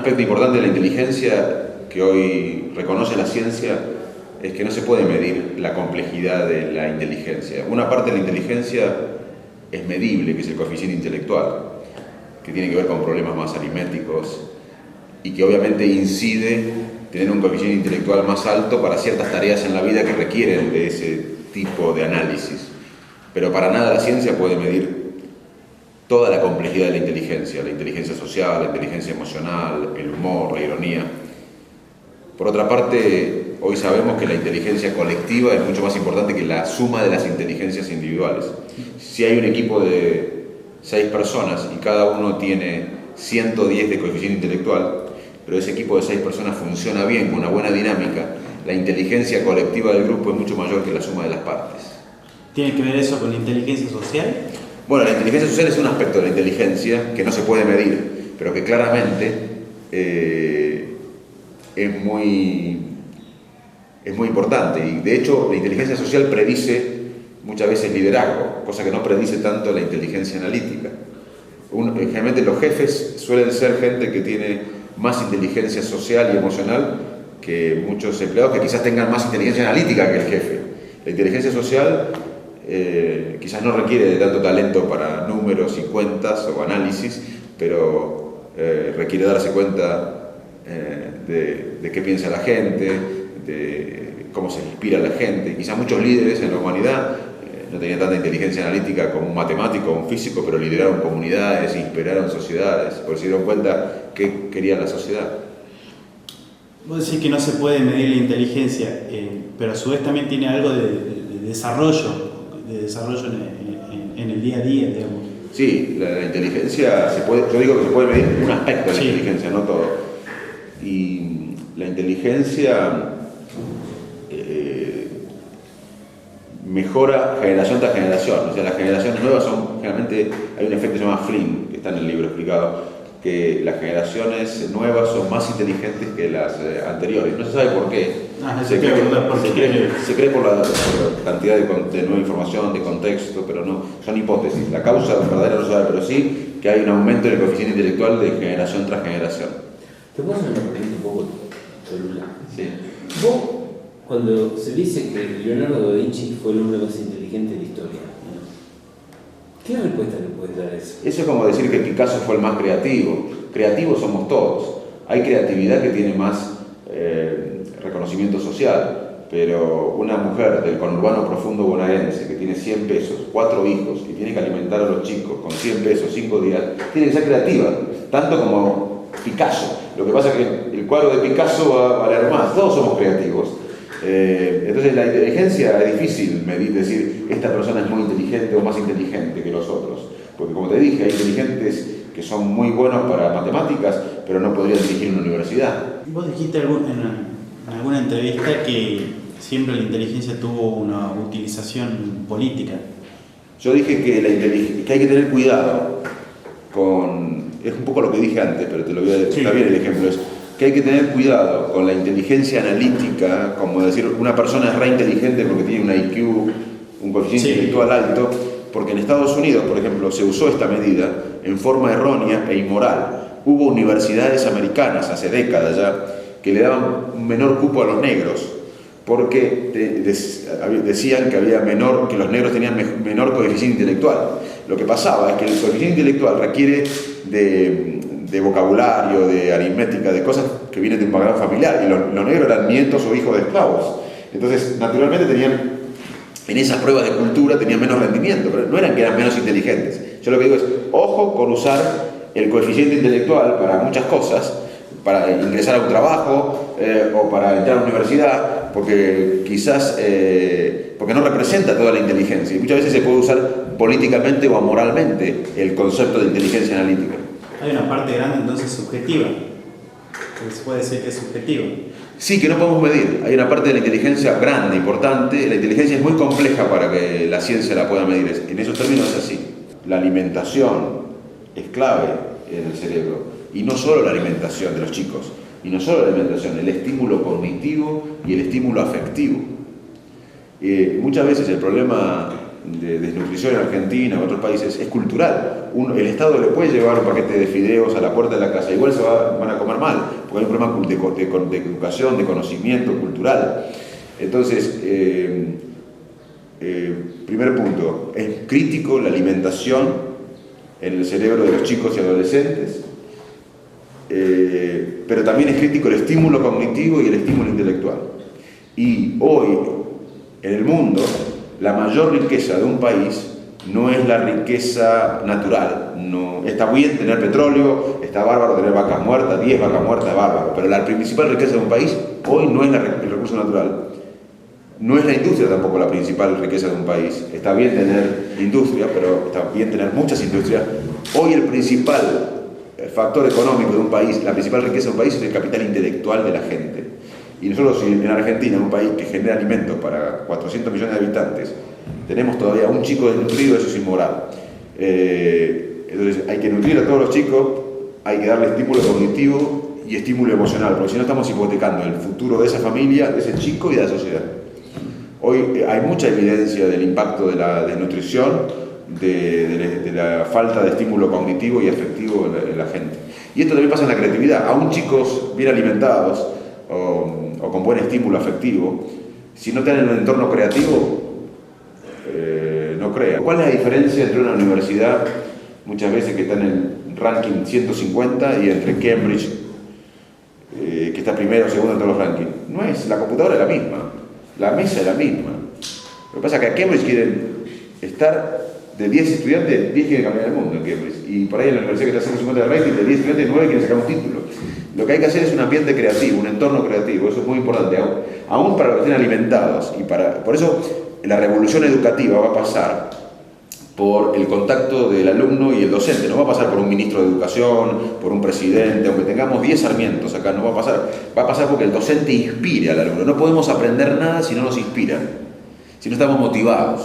aspecto importante de la inteligencia que hoy reconoce la ciencia es que no se puede medir la complejidad de la inteligencia. Una parte de la inteligencia es medible, que es el coeficiente intelectual, que tiene que ver con problemas más aritméticos y que obviamente incide tener un coeficiente intelectual más alto para ciertas tareas en la vida que requieren de ese tipo de análisis. Pero para nada la ciencia puede medir toda la complejidad de la inteligencia social, la inteligencia emocional, el humor, la ironía. Por otra parte, hoy sabemos que la inteligencia colectiva es mucho más importante que la suma de las inteligencias individuales. Si hay un equipo de 6 personas y cada uno tiene 110 de coeficiente intelectual, pero ese equipo de 6 personas funciona bien, con una buena dinámica, la inteligencia colectiva del grupo es mucho mayor que la suma de las partes. ¿Tiene que ver eso con la inteligencia social? Bueno, la inteligencia social es un aspecto de la inteligencia que no se puede medir, pero que claramente es muy importante. Y de hecho, la inteligencia social predice muchas veces liderazgo, cosa que no predice tanto la inteligencia analítica. Generalmente los jefes suelen ser gente que tiene más inteligencia social y emocional que muchos empleados que quizás tengan más inteligencia analítica que el jefe. La inteligencia social quizás no requiere de tanto talento para números y cuentas o análisis, pero requiere darse cuenta de qué piensa la gente, de cómo se inspira la gente. Quizás muchos líderes en la humanidad no tenían tanta inteligencia analítica como un matemático o un físico, pero lideraron comunidades, inspiraron sociedades, porque se dieron cuenta qué quería la sociedad. Vos decís que no se puede medir la inteligencia, pero a su vez también tiene algo de desarrollo en el día a día, digamos. Sí, la inteligencia, yo digo que se puede medir un aspecto de la inteligencia, no todo. Y la inteligencia mejora generación tras generación. O sea, las generaciones nuevas son, generalmente, hay un efecto que se llama Flynn, que está en el libro explicado, que las generaciones nuevas son más inteligentes que las anteriores. No se sabe por qué. Se cree por la cantidad de nueva información, de contexto, pero no, son hipótesis. La causa verdadera no se sabe, pero sí que hay un aumento en el coeficiente intelectual de generación tras generación. ¿Te puedo hacer una pregunta un poco celular? Sí. Vos, cuando se dice que Leonardo da Vinci fue el hombre más inteligente de la historia, ¿qué respuesta le puedes dar a eso? Eso es como decir que Picasso fue el más creativo. Creativos somos todos. Hay creatividad que tiene más reconocimiento social, pero una mujer del conurbano profundo bonaerense que tiene 100 pesos, 4 hijos y tiene que alimentar a los chicos con 100 pesos, 5 días, tiene que ser creativa, tanto como Picasso. Lo que pasa es que el cuadro de Picasso va a valer más, todos somos creativos. Entonces la inteligencia es difícil medir, decir esta persona es muy inteligente o más inteligente que los otros, porque como te dije, hay inteligentes que son muy buenos para matemáticas, pero no podrían dirigir una universidad. Vos dijiste en alguna entrevista que siempre la inteligencia tuvo una utilización política. Yo dije que hay que tener cuidado con... Es un poco lo que dije antes, pero te lo voy a decir. Sí. Está bien el ejemplo. Es que hay que tener cuidado con la inteligencia analítica, como decir, una persona es re inteligente porque tiene un IQ, un coeficiente intelectual alto, porque en Estados Unidos, por ejemplo, se usó esta medida en forma errónea e inmoral. Hubo universidades americanas hace décadas ya que le daban un menor cupo a los negros porque decían que que los negros tenían menor coeficiente intelectual. Lo que pasaba es que el coeficiente intelectual requiere de vocabulario, de aritmética, de cosas que vienen de un background familiar, y los negros eran nietos o hijos de esclavos. Entonces, naturalmente en esas pruebas de cultura tenían menos rendimiento, pero no eran que eran menos inteligentes. Yo lo que digo es, ojo con usar el coeficiente intelectual para muchas cosas, para ingresar a un trabajo o para entrar a la universidad, porque quizás porque no representa toda la inteligencia. Y muchas veces se puede usar políticamente o amoralmente el concepto de inteligencia analítica. Hay una parte grande entonces subjetiva, que se puede decir que es subjetiva. Sí, que no podemos medir. Hay una parte de la inteligencia grande, importante. La inteligencia es muy compleja para que la ciencia la pueda medir. En esos términos es así. La alimentación es clave en el cerebro. Y no solo la alimentación de los chicos, y no solo la alimentación, el estímulo cognitivo y el estímulo afectivo. Muchas veces el problema de desnutrición en Argentina o otros países es cultural. El Estado le puede llevar un paquete de fideos a la puerta de la casa, igual van a comer mal, porque hay un problema de educación, de conocimiento cultural. Entonces, primer punto, es crítico la alimentación en el cerebro de los chicos y adolescentes, pero también es crítico el estímulo cognitivo y el estímulo intelectual. Y hoy, en el mundo, la mayor riqueza de un país no es la riqueza natural. No, está bien tener petróleo, está bárbaro tener vacas muertas, 10 vacas muertas, bárbaro, pero la principal riqueza de un país hoy no es el recurso natural. No es la industria tampoco la principal riqueza de un país. Está bien tener industria, pero está bien tener muchas industrias. Hoy el principal factor económico de un país, la principal riqueza de un país es el capital intelectual de la gente. Y nosotros en Argentina, un país que genera alimentos para 400 millones de habitantes, tenemos todavía un chico desnutrido, eso es inmoral. Entonces hay que nutrir a todos los chicos, hay que darle estímulo cognitivo y estímulo emocional, porque si no estamos hipotecando el futuro de esa familia, de ese chico y de la sociedad. Hoy hay mucha evidencia del impacto de la desnutrición, de la falta de estímulo cognitivo y afectivo en la gente. Y esto también pasa en la creatividad. Aún chicos bien alimentados o con buen estímulo afectivo, si no tienen un entorno creativo, no crean. ¿Cuál es la diferencia entre una universidad, muchas veces que está en el ranking 150, y entre Cambridge, que está primero o segundo en todos los rankings? No es, la computadora es la misma. La mesa es la misma. Lo que pasa es que a Cambridge quieren estar de 10 estudiantes, 10 quieren cambiar el mundo en Cambridge. Y por ahí en la universidad que está 150 de rating, de 10 estudiantes, 9 quieren sacar un título. Lo que hay que hacer es un ambiente creativo, un entorno creativo. Eso es muy importante, aún para los que estén alimentados. Por eso la revolución educativa va a pasar por el contacto del alumno y el docente. No va a pasar por un ministro de educación, por un presidente, aunque tengamos 10 sarmientos acá, no va a pasar. Va a pasar porque el docente inspire al alumno. No podemos aprender nada si no nos inspiran, si no estamos motivados.